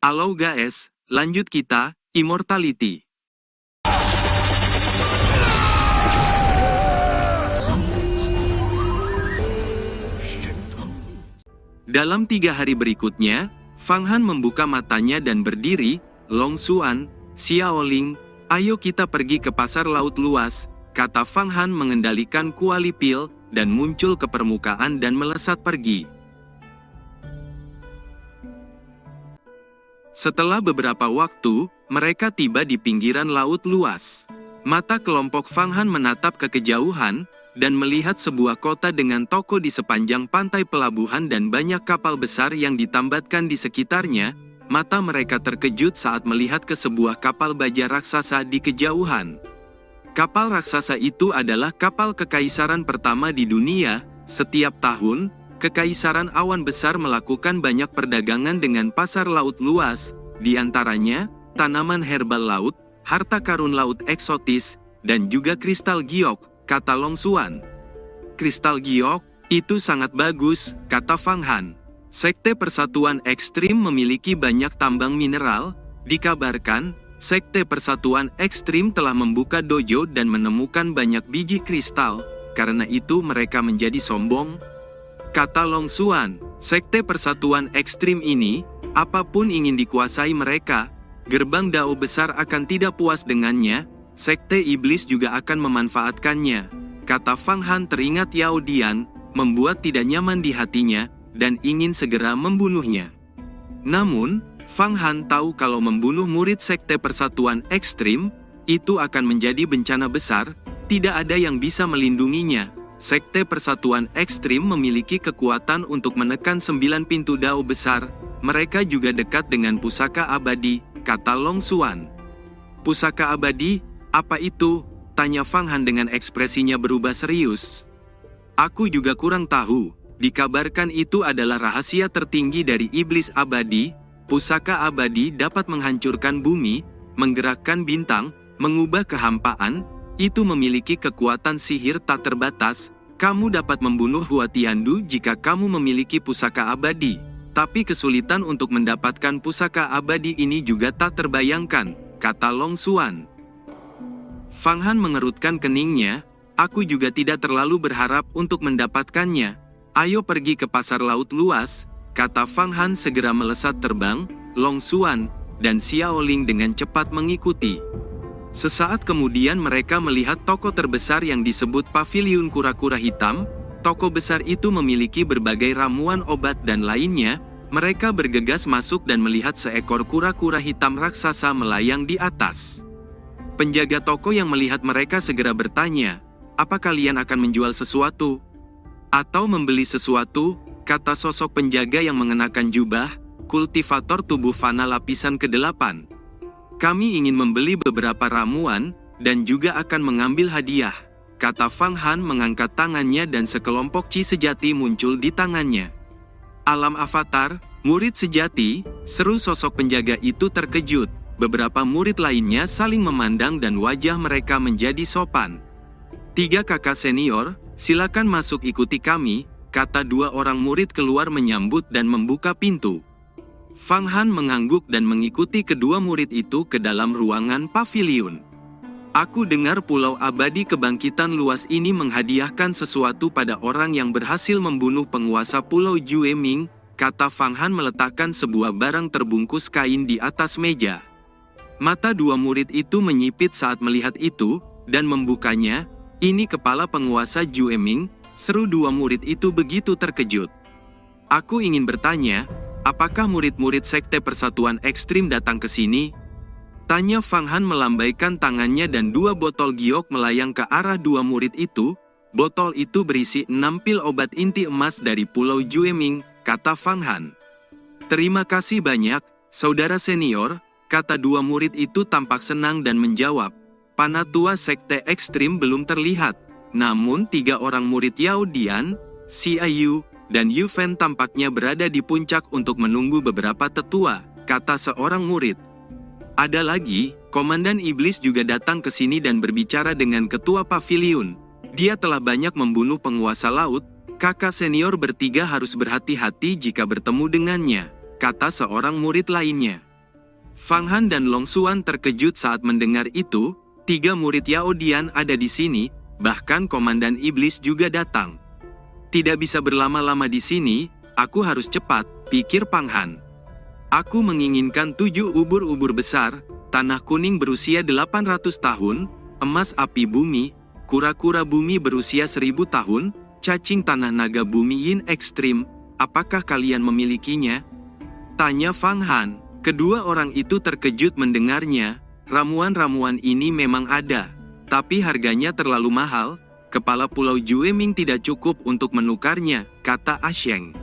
Halo guys, lanjut kita, Immortality. Dalam 3 hari berikutnya, Fang Han membuka matanya dan berdiri. Long Xuan, Xiaoling, ayo kita pergi ke pasar laut luas, kata Fang Han mengendalikan kuali pil, dan muncul ke permukaan dan melesat pergi. Setelah beberapa waktu, mereka tiba di pinggiran laut luas. Mata kelompok Fang Han menatap ke kejauhan, dan melihat sebuah kota dengan toko di sepanjang pantai pelabuhan dan banyak kapal besar yang ditambatkan di sekitarnya. Mata mereka terkejut saat melihat ke sebuah kapal baja raksasa di kejauhan. Kapal raksasa itu adalah kapal kekaisaran pertama di dunia. Setiap tahun, Kekaisaran Awan Besar melakukan banyak perdagangan dengan pasar laut luas, di antaranya tanaman herbal laut, harta karun laut eksotis, dan juga kristal giok, kata Long Xuan. Kristal giok, itu sangat bagus, kata Fang Han. Sekte Persatuan Ekstrim memiliki banyak tambang mineral. Dikabarkan, Sekte Persatuan Ekstrim telah membuka dojo dan menemukan banyak biji kristal. Karena itu mereka menjadi sombong, kata Long Xuan. Sekte Persatuan Ekstrim ini, apapun ingin dikuasai mereka, gerbang Dao besar akan tidak puas dengannya. Sekte Iblis juga akan memanfaatkannya, kata Fang Han. Teringat Yao Dian, membuat tidak nyaman di hatinya, dan ingin segera membunuhnya. Namun, Fang Han tahu kalau membunuh murid Sekte Persatuan Ekstrim, itu akan menjadi bencana besar, tidak ada yang bisa melindunginya. Sekte Persatuan Ekstrim memiliki kekuatan untuk menekan 9 pintu Dao besar, mereka juga dekat dengan pusaka abadi, kata Long Xuan. Pusaka abadi? Apa itu? Tanya Fang Han dengan ekspresinya berubah serius. Aku juga kurang tahu, dikabarkan itu adalah rahasia tertinggi dari iblis abadi. Pusaka abadi dapat menghancurkan bumi, menggerakkan bintang, mengubah kehampaan, itu memiliki kekuatan sihir tak terbatas. Kamu dapat membunuh Hua Tiandu jika kamu memiliki pusaka abadi. Tapi kesulitan untuk mendapatkan pusaka abadi ini juga tak terbayangkan, kata Long Xuan. Fang Han mengerutkan keningnya, aku juga tidak terlalu berharap untuk mendapatkannya. Ayo pergi ke pasar laut luas, kata Fang Han segera melesat terbang. Long Xuan dan Xiaoling dengan cepat mengikuti. Sesaat kemudian mereka melihat toko terbesar yang disebut Paviliun Kura-Kura Hitam. Toko besar itu memiliki berbagai ramuan obat dan lainnya. Mereka bergegas masuk dan melihat seekor kura-kura hitam raksasa melayang di atas. Penjaga toko yang melihat mereka segera bertanya, apa kalian akan menjual sesuatu? Atau membeli sesuatu? Kata sosok penjaga yang mengenakan jubah, kultivator tubuh fana lapisan ke-8. Kami ingin membeli beberapa ramuan, dan juga akan mengambil hadiah, kata Fang Han mengangkat tangannya dan sekelompok chi sejati muncul di tangannya. Alam avatar, murid sejati, seru sosok penjaga itu terkejut. Beberapa murid lainnya saling memandang dan wajah mereka menjadi sopan. 3 kakak senior, silakan masuk ikuti kami, kata 2 orang murid keluar menyambut dan membuka pintu. Fang Han mengangguk dan mengikuti kedua murid itu ke dalam ruangan paviliun. Aku dengar Pulau Abadi Kebangkitan luas ini menghadiahkan sesuatu pada orang yang berhasil membunuh penguasa Pulau Jueming, kata Fang Han meletakkan sebuah barang terbungkus kain di atas meja. Mata 2 murid itu menyipit saat melihat itu, dan membukanya. Ini kepala penguasa Jueming, seru 2 murid itu begitu terkejut. Aku ingin bertanya, apakah murid-murid Sekte Persatuan Ekstrim datang ke sini? Tanya Fang Han melambaikan tangannya dan 2 botol giok melayang ke arah 2 murid itu. Botol itu berisi 6 pil obat inti emas dari Pulau Jueming, kata Fang Han. Terima kasih banyak, saudara senior, kata 2 murid itu tampak senang dan menjawab. Panatua Sekte Ekstrim belum terlihat, namun 3 orang murid Yao Dian, Xia Yu, dan Yu Fen tampaknya berada di puncak untuk menunggu beberapa tetua, kata seorang murid. Ada lagi, Komandan Iblis juga datang ke sini dan berbicara dengan ketua paviliun. Dia telah banyak membunuh penguasa laut, kakak senior bertiga harus berhati-hati jika bertemu dengannya, kata seorang murid lainnya. Fang Han dan Long Xuan terkejut saat mendengar itu. 3 murid Yao Dian ada di sini, bahkan Komandan Iblis juga datang. Tidak bisa berlama-lama di sini, aku harus cepat, pikir Fang Han. Aku menginginkan 7 ubur-ubur besar, tanah kuning berusia 800 tahun, emas api bumi, kura-kura bumi berusia 1000 tahun, cacing tanah naga bumi yin ekstrim. Apakah kalian memilikinya? Tanya Fang Han. Kedua orang itu terkejut mendengarnya. Ramuan-ramuan ini memang ada, tapi harganya terlalu mahal. Kepala Pulau Jueming tidak cukup untuk menukarnya, kata Asheng.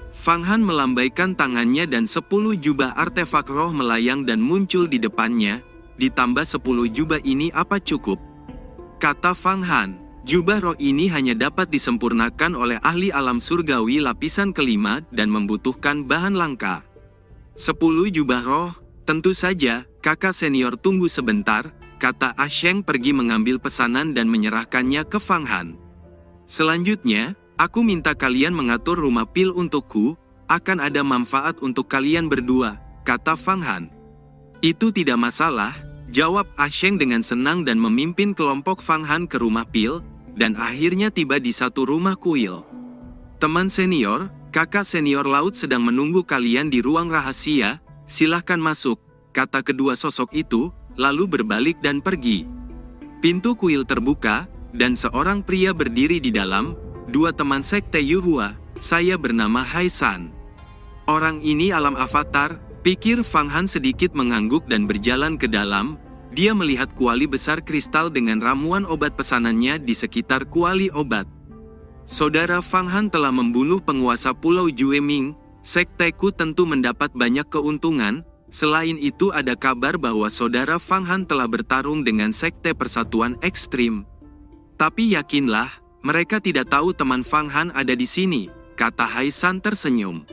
Fang Han melambaikan tangannya dan 10 jubah artefak roh melayang dan muncul di depannya. Ditambah 10 jubah ini apa cukup? Kata Fang Han. Jubah roh ini hanya dapat disempurnakan oleh ahli alam surgawi lapisan kelima dan membutuhkan bahan langka. 10 jubah roh, tentu saja. Kakak senior tunggu sebentar, kata Asheng pergi mengambil pesanan dan menyerahkannya ke Fang Han. Selanjutnya, aku minta kalian mengatur rumah pil untukku, akan ada manfaat untuk kalian berdua, kata Fang Han. Itu tidak masalah, jawab Asheng dengan senang dan memimpin kelompok Fang Han ke rumah pil, dan akhirnya tiba di satu rumah kuil. Teman senior, kakak senior laut sedang menunggu kalian di ruang rahasia, silahkan masuk, kata kedua sosok itu, lalu berbalik dan pergi. Pintu kuil terbuka, dan seorang pria berdiri di dalam. 2 teman sekte Yuhua, saya bernama Haisan. Orang ini alam avatar, pikir Fang Han sedikit mengangguk dan berjalan ke dalam. Dia melihat kuali besar kristal dengan ramuan obat pesanannya di sekitar kuali obat. Saudara Fang Han telah membunuh penguasa Pulau Jueming, sekteku tentu mendapat banyak keuntungan. Selain itu ada kabar bahwa saudara Fang Han telah bertarung dengan sekte persatuan ekstrim. Tapi yakinlah, mereka tidak tahu teman Fang Han ada di sini, kata Haisan tersenyum.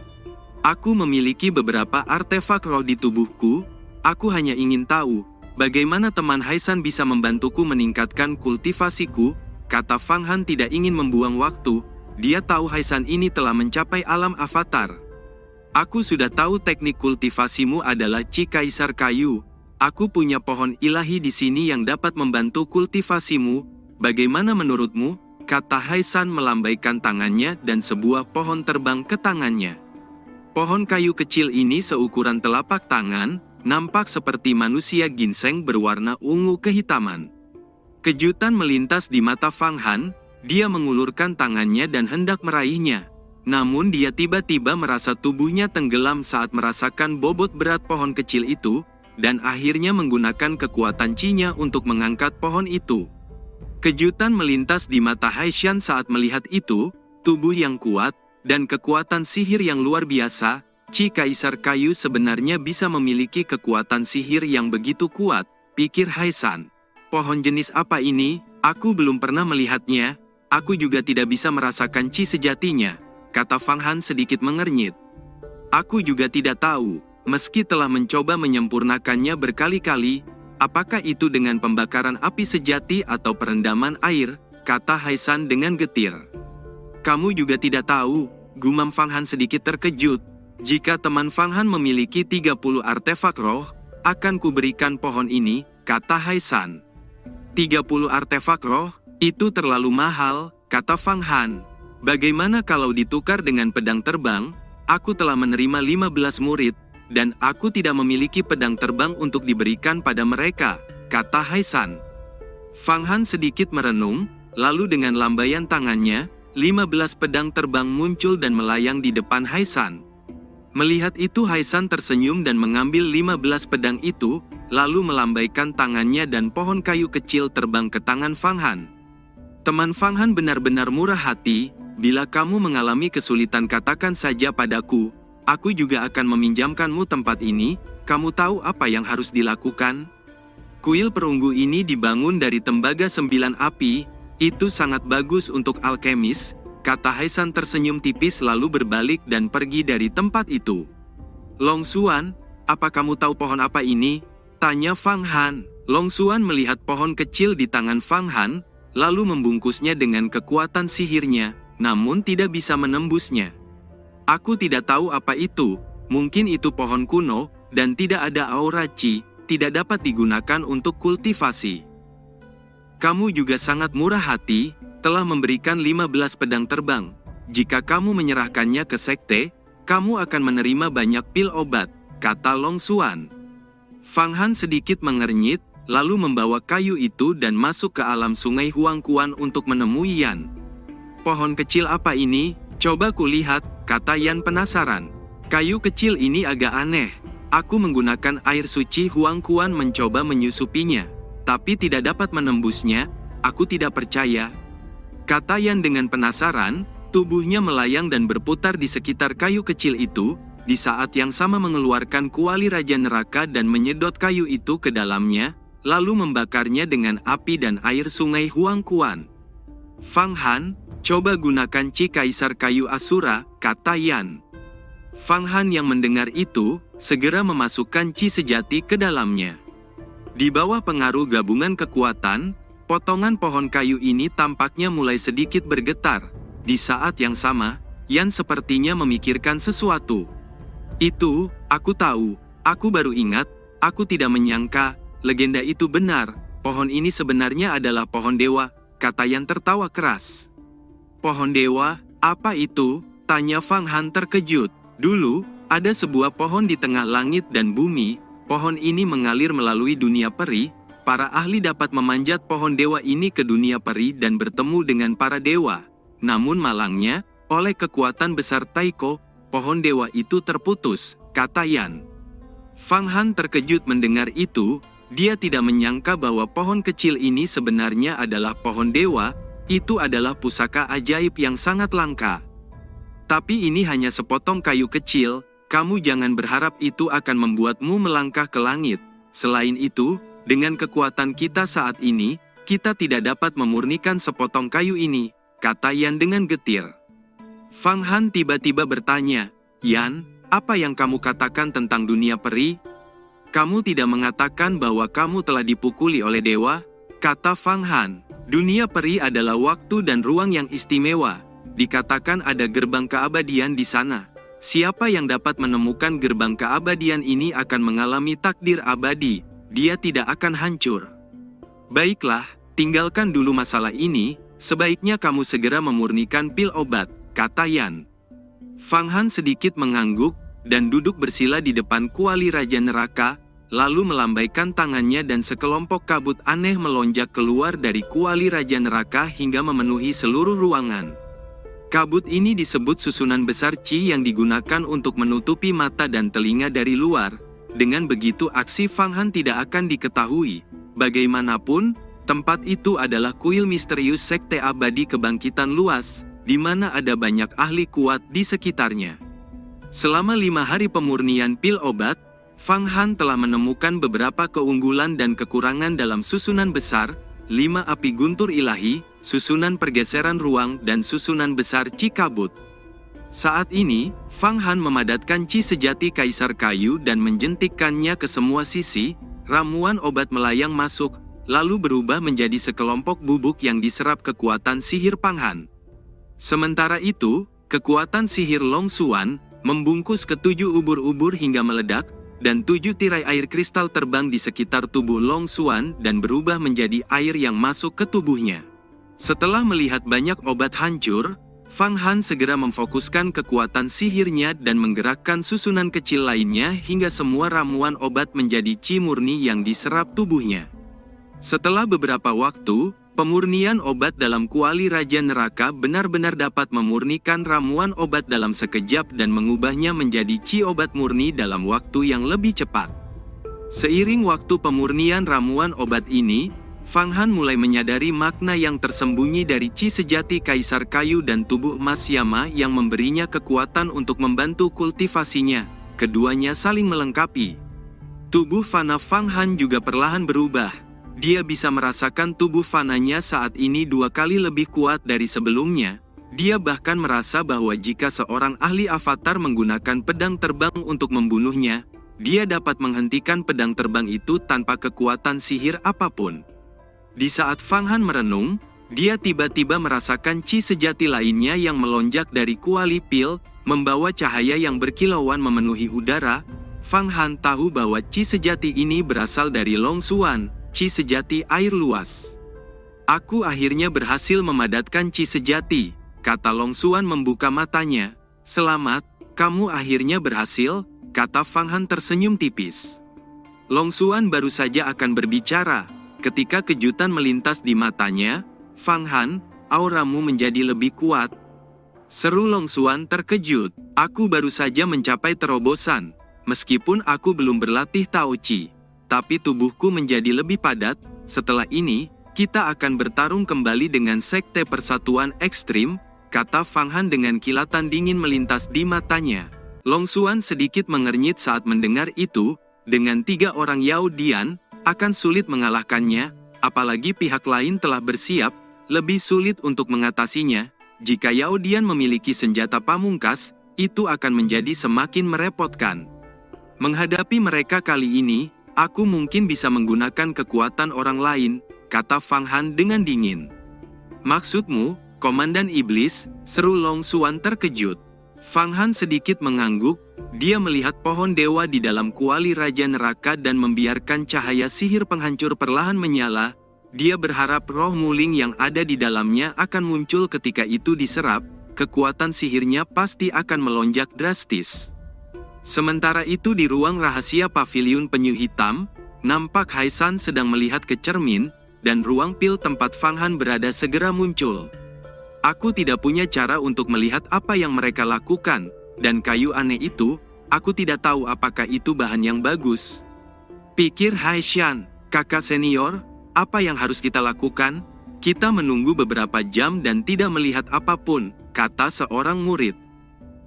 Aku memiliki beberapa artefak roh di tubuhku, aku hanya ingin tahu, bagaimana teman Haisan bisa membantuku meningkatkan kultivasiku, kata Fang Han tidak ingin membuang waktu, dia tahu Haisan ini telah mencapai alam avatar. Aku sudah tahu teknik kultivasimu adalah Chi Kaisar Kayu. Aku punya pohon ilahi di sini yang dapat membantu kultivasimu. Bagaimana menurutmu? Kata Haisan melambaikan tangannya dan sebuah pohon terbang ke tangannya. Pohon kayu kecil ini seukuran telapak tangan, nampak seperti manusia ginseng berwarna ungu kehitaman. Kejutan melintas di mata Fang Han, dia mengulurkan tangannya dan hendak meraihnya. Namun dia tiba-tiba merasa tubuhnya tenggelam saat merasakan bobot berat pohon kecil itu, dan akhirnya menggunakan kekuatan Chi-nya untuk mengangkat pohon itu. Kejutan melintas di mata Haishan saat melihat itu, tubuh yang kuat, dan kekuatan sihir yang luar biasa. Chi Kaisar Kayu sebenarnya bisa memiliki kekuatan sihir yang begitu kuat, pikir Haisan. Pohon jenis apa ini? Aku belum pernah melihatnya, aku juga tidak bisa merasakan Chi sejatinya. Kata Fang Han sedikit mengernyit. Aku juga tidak tahu, meski telah mencoba menyempurnakannya berkali-kali, apakah itu dengan pembakaran api sejati atau perendaman air, kata Haisan dengan getir. Kamu juga tidak tahu, gumam Fang Han sedikit terkejut. Jika teman Fang Han memiliki 30 artefak roh, akan kuberikan pohon ini, kata Haisan. 30 artefak roh, itu terlalu mahal, kata Fang Han. Bagaimana kalau ditukar dengan pedang terbang? Aku telah menerima 15 murid, dan aku tidak memiliki pedang terbang untuk diberikan pada mereka, kata Haisan. Fang Han sedikit merenung, lalu dengan lambaian tangannya, 15 pedang terbang muncul dan melayang di depan Haisan. Melihat itu Haisan tersenyum dan mengambil 15 pedang itu, lalu melambaikan tangannya dan pohon kayu kecil terbang ke tangan Fang Han. Teman Fang Han benar-benar murah hati. Bila kamu mengalami kesulitan katakan saja padaku, aku juga akan meminjamkanmu tempat ini, kamu tahu apa yang harus dilakukan? Kuil perunggu ini dibangun dari tembaga 9 api, itu sangat bagus untuk alkemis, kata Haisan tersenyum tipis lalu berbalik dan pergi dari tempat itu. Long Xuan, apa kamu tahu pohon apa ini? Tanya Fang Han. Long Xuan melihat pohon kecil di tangan Fang Han, lalu membungkusnya dengan kekuatan sihirnya, namun tidak bisa menembusnya. Aku tidak tahu apa itu, mungkin itu pohon kuno, dan tidak ada aura Qi, tidak dapat digunakan untuk kultivasi. Kamu juga sangat murah hati, telah memberikan 15 pedang terbang. Jika kamu menyerahkannya ke sekte, kamu akan menerima banyak pil obat, kata Long Xuan. Fang Han sedikit mengernyit, lalu membawa kayu itu dan masuk ke alam sungai Huangquan untuk menemui Yan. Pohon kecil apa ini? Coba kulihat, kata Yan penasaran. Kayu kecil ini agak aneh. Aku menggunakan air suci Huangquan mencoba menyusupinya, tapi tidak dapat menembusnya. Aku tidak percaya, kata Yan dengan penasaran. Tubuhnya melayang dan berputar di sekitar kayu kecil itu, di saat yang sama mengeluarkan kuali Raja Neraka dan menyedot kayu itu ke dalamnya, lalu membakarnya dengan api dan air sungai Huangquan. Fang Han, coba gunakan Qi Kaisar Kayu Asura, kata Yan. Fang Han yang mendengar itu, segera memasukkan Qi sejati ke dalamnya. Di bawah pengaruh gabungan kekuatan, potongan pohon kayu ini tampaknya mulai sedikit bergetar. Di saat yang sama, Yan sepertinya memikirkan sesuatu. Itu, aku tahu, aku baru ingat, aku tidak menyangka, legenda itu benar, pohon ini sebenarnya adalah pohon dewa, kata Yan tertawa keras. Pohon dewa, apa itu? Tanya Fang Han terkejut. Dulu, ada sebuah pohon di tengah langit dan bumi, pohon ini mengalir melalui dunia peri, para ahli dapat memanjat pohon dewa ini ke dunia peri dan bertemu dengan para dewa. Namun malangnya, oleh kekuatan besar Taiko, pohon dewa itu terputus, kata Yan. Fang Han terkejut mendengar itu, dia tidak menyangka bahwa pohon kecil ini sebenarnya adalah pohon dewa, itu adalah pusaka ajaib yang sangat langka. Tapi ini hanya sepotong kayu kecil, kamu jangan berharap itu akan membuatmu melangkah ke langit. Selain itu, dengan kekuatan kita saat ini, kita tidak dapat memurnikan sepotong kayu ini, kata Yan dengan getir. Fang Han tiba-tiba bertanya, Yan, apa yang kamu katakan tentang dunia peri? Kamu tidak mengatakan bahwa kamu telah dipukuli oleh dewa? Kata Fang Han, dunia peri adalah waktu dan ruang yang istimewa. Dikatakan ada gerbang keabadian di sana. Siapa yang dapat menemukan gerbang keabadian ini akan mengalami takdir abadi. Dia tidak akan hancur. Baiklah, tinggalkan dulu masalah ini. Sebaiknya kamu segera memurnikan pil obat, kata Yan. Fang Han sedikit mengangguk, dan duduk bersila di depan kuali Raja Neraka, lalu melambaikan tangannya dan sekelompok kabut aneh melonjak keluar dari kuali Raja Neraka hingga memenuhi seluruh ruangan. Kabut ini disebut susunan besar Qi yang digunakan untuk menutupi mata dan telinga dari luar. Dengan begitu aksi Fang Han tidak akan diketahui. Bagaimanapun, tempat itu adalah kuil misterius sekte abadi kebangkitan luas, di mana ada banyak ahli kuat di sekitarnya. Selama 5 hari pemurnian pil obat, Fang Han telah menemukan beberapa keunggulan dan kekurangan dalam susunan besar, 5 api guntur ilahi, susunan pergeseran ruang dan susunan besar Qi kabut. Saat ini, Fang Han memadatkan Qi sejati Kaisar Kayu dan menjentikkannya ke semua sisi, ramuan obat melayang masuk, lalu berubah menjadi sekelompok bubuk yang diserap kekuatan sihir Fang Han. Sementara itu, kekuatan sihir Long Xuan membungkus ke-7 ubur-ubur hingga meledak, dan 7 tirai air kristal terbang di sekitar tubuh Long Xuan dan berubah menjadi air yang masuk ke tubuhnya. Setelah melihat banyak obat hancur, Fang Han segera memfokuskan kekuatan sihirnya dan menggerakkan susunan kecil lainnya hingga semua ramuan obat menjadi Qi murni yang diserap tubuhnya. Setelah beberapa waktu, pemurnian obat dalam kuali Raja Neraka benar-benar dapat memurnikan ramuan obat dalam sekejap dan mengubahnya menjadi Qi obat murni dalam waktu yang lebih cepat. Seiring waktu pemurnian ramuan obat ini, Fang Han mulai menyadari makna yang tersembunyi dari Qi sejati Kaisar Kayu dan tubuh emas Yama yang memberinya kekuatan untuk membantu kultivasinya. Keduanya saling melengkapi. Tubuh fana Fang Han juga perlahan berubah. Dia bisa merasakan tubuh fananya saat ini 2 kali lebih kuat dari sebelumnya. Dia bahkan merasa bahwa jika seorang ahli avatar menggunakan pedang terbang untuk membunuhnya, dia dapat menghentikan pedang terbang itu tanpa kekuatan sihir apapun. Di saat Fang Han merenung, dia tiba-tiba merasakan Qi sejati lainnya yang melonjak dari kuali pil, membawa cahaya yang berkilauan memenuhi udara. Fang Han tahu bahwa Qi sejati ini berasal dari Long Xuan, Qi sejati air luas. Aku akhirnya berhasil memadatkan Qi sejati, kata Long Xuan membuka matanya. Selamat, kamu akhirnya berhasil, kata Fang Han tersenyum tipis. Long Xuan baru saja akan berbicara, ketika kejutan melintas di matanya. Fang Han, auramu menjadi lebih kuat. Seru Long Xuan terkejut. Aku baru saja mencapai terobosan. Meskipun aku belum berlatih Tao Chi, tapi tubuhku menjadi lebih padat. Setelah ini, kita akan bertarung kembali dengan Sekte Persatuan Ekstrim, kata Fang Han dengan kilatan dingin melintas di matanya. Long Xuan sedikit mengernyit saat mendengar itu. Dengan 3 orang Yao Dian, akan sulit mengalahkannya, apalagi pihak lain telah bersiap, lebih sulit untuk mengatasinya. Jika Yao Dian memiliki senjata pamungkas, itu akan menjadi semakin merepotkan. Menghadapi mereka kali ini, aku mungkin bisa menggunakan kekuatan orang lain, kata Fang Han dengan dingin. Maksudmu, Komandan Iblis? Seru Long Xuan terkejut. Fang Han sedikit mengangguk, dia melihat pohon dewa di dalam kuali Raja Neraka dan membiarkan cahaya sihir penghancur perlahan menyala. Dia berharap roh muling yang ada di dalamnya akan muncul ketika itu diserap, kekuatan sihirnya pasti akan melonjak drastis. Sementara itu di ruang rahasia paviliun penyu hitam, nampak Haisan sedang melihat ke cermin, dan ruang pil tempat Fang Han berada segera muncul. Aku tidak punya cara untuk melihat apa yang mereka lakukan, dan kayu aneh itu, aku tidak tahu apakah itu bahan yang bagus. Pikir Haishan, kakak senior, apa yang harus kita lakukan? Kita menunggu beberapa jam dan tidak melihat apapun, kata seorang murid.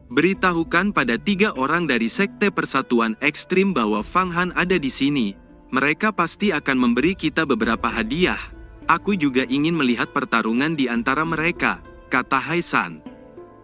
Beritahukan pada 3 orang dari Sekte Persatuan Ekstrim bahwa Fang Han ada di sini. Mereka pasti akan memberi kita beberapa hadiah. Aku juga ingin melihat pertarungan di antara mereka, kata Haisan.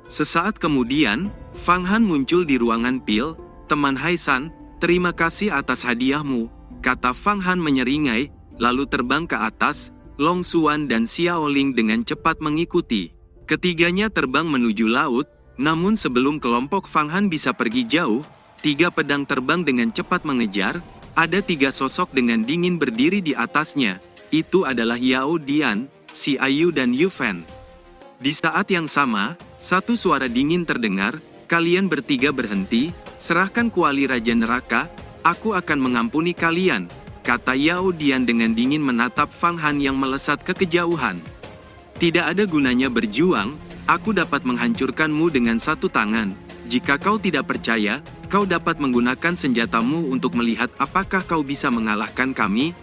Sesaat kemudian, Fang Han muncul di ruangan pil. Teman Haisan, terima kasih atas hadiahmu, kata Fang Han menyeringai, lalu terbang ke atas. Long Xuan dan Xiaoling dengan cepat mengikuti. Ketiganya terbang menuju laut, namun sebelum kelompok Fang Han bisa pergi jauh, 3 pedang terbang dengan cepat mengejar. Ada 3 sosok dengan dingin berdiri di atasnya. Itu adalah Yao Dian, Si Ayu dan Yu Fan. Di saat yang sama, satu suara dingin terdengar, kalian bertiga berhenti, serahkan kuali Raja Neraka, aku akan mengampuni kalian, kata Yao Dian dengan dingin menatap Fang Han yang melesat ke kejauhan. Tidak ada gunanya berjuang, aku dapat menghancurkanmu dengan 1 tangan. Jika kau tidak percaya, kau dapat menggunakan senjatamu untuk melihat apakah kau bisa mengalahkan kami,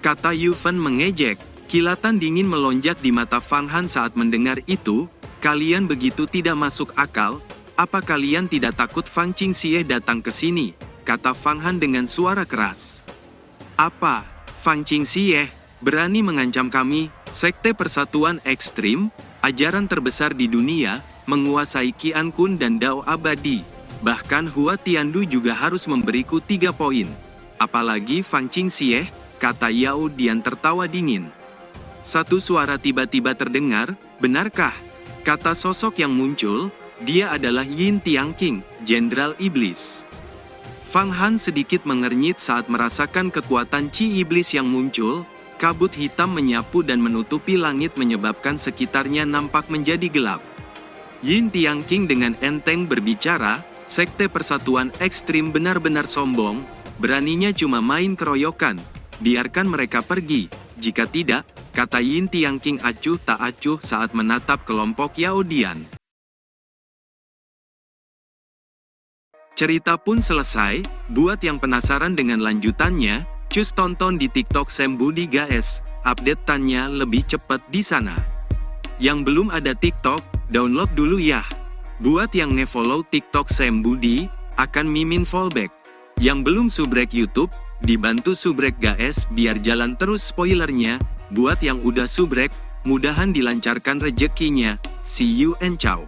kata Yu Fan mengejek. Kilatan dingin melonjak di mata Fang Han saat mendengar itu. Kalian begitu tidak masuk akal, apa kalian tidak takut Fang Qingxie datang ke sini, kata Fang Han dengan suara keras. Apa, Fang Qingxie berani mengancam kami? Sekte Persatuan Ekstrim, ajaran terbesar di dunia, menguasai Qian Kun dan Dao Abadi. Bahkan Hua Tiandu juga harus memberiku 3 poin. Apalagi Fang Qingxie, kata Yao Dian tertawa dingin. Satu suara tiba-tiba terdengar, benarkah? Kata sosok yang muncul, dia adalah Yin Tiangqing, Jenderal Iblis. Fang Han sedikit mengernyit saat merasakan kekuatan Qi Iblis yang muncul. Kabut hitam menyapu dan menutupi langit menyebabkan sekitarnya nampak menjadi gelap. Yin Tiangqing dengan enteng berbicara, Sekte Persatuan Ekstrim benar-benar sombong, beraninya cuma main keroyokan, biarkan mereka pergi, jika tidak, kata Yin Tiangqing acuh tak acuh saat menatap kelompok Yao Dian. Cerita pun selesai. Buat yang penasaran dengan lanjutannya, cus tonton di TikTok Sam Budi guys, update-annya lebih cepat di sana. Yang belum ada TikTok, download dulu ya. Buat yang nge-follow TikTok Sam Budi, akan mimin fallback. Yang belum subrek YouTube, dibantu subrek guys biar jalan terus spoilernya. Buat yang udah subrek, mudahan dilancarkan rezekinya. See you and ciao.